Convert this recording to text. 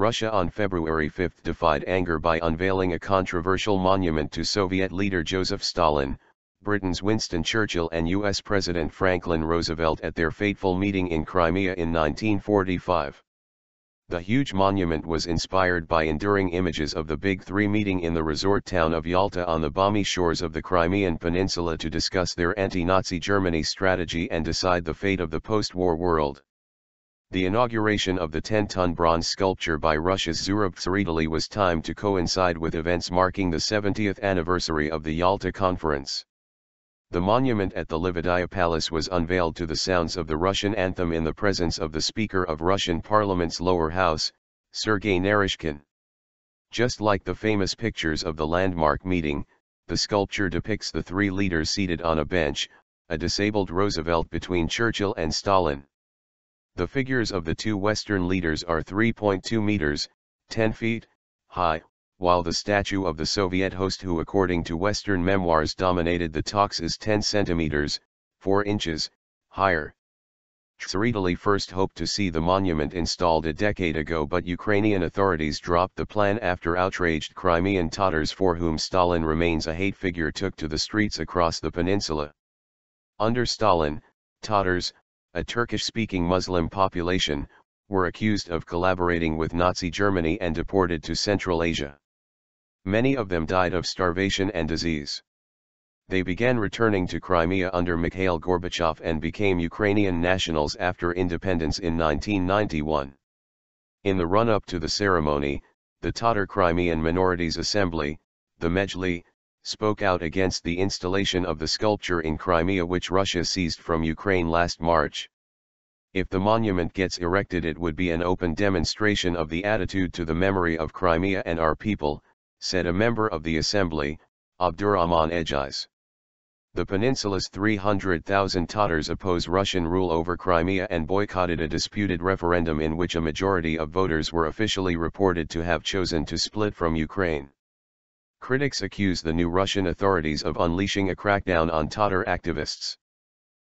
Russia on February 5 defied anger by unveiling a controversial monument to Soviet leader Joseph Stalin, Britain's Winston Churchill and US President Franklin Roosevelt at their fateful meeting in Crimea in 1945. The huge monument was inspired by enduring images of the Big Three meeting in the resort town of Yalta on the balmy shores of the Crimean peninsula to discuss their anti-Nazi Germany strategy and decide the fate of the post-war world. The inauguration of the 10-ton bronze sculpture by Russia's Zurab Tsereteli was timed to coincide with events marking the 70th anniversary of the Yalta Conference. The monument at the Livadia Palace was unveiled to the sounds of the Russian anthem in the presence of the Speaker of Russian Parliament's lower house, Sergei Naryshkin. Just like the famous pictures of the landmark meeting, the sculpture depicts the three leaders seated on a bench, a disabled Roosevelt between Churchill and Stalin. The figures of the two Western leaders are 3.2 meters, 10 feet, high, while the statue of the Soviet host, who according to Western memoirs dominated the talks, is 10 centimeters, 4 inches, higher. Tsereteli first hoped to see the monument installed a decade ago, but Ukrainian authorities dropped the plan after outraged Crimean Tatars, for whom Stalin remains a hate figure, took to the streets across the peninsula. Under Stalin, Tatars, a Turkish-speaking Muslim population, were accused of collaborating with Nazi Germany and deported to Central Asia. Many of them died of starvation and disease. They began returning to Crimea under Mikhail Gorbachev and became Ukrainian nationals after independence in 1991. In the run-up to the ceremony, the Tatar Crimean Minorities Assembly, the Mejli, spoke out against the installation of the sculpture in Crimea, which Russia seized from Ukraine last March. If the monument gets erected, it would be an open demonstration of the attitude to the memory of Crimea and our people, said a member of the assembly, Abdurrahman Ejiz. The peninsula's 300,000 Tatars oppose Russian rule over Crimea and boycotted a disputed referendum in which a majority of voters were officially reported to have chosen to split from Ukraine. Critics accuse the new Russian authorities of unleashing a crackdown on Tatar activists.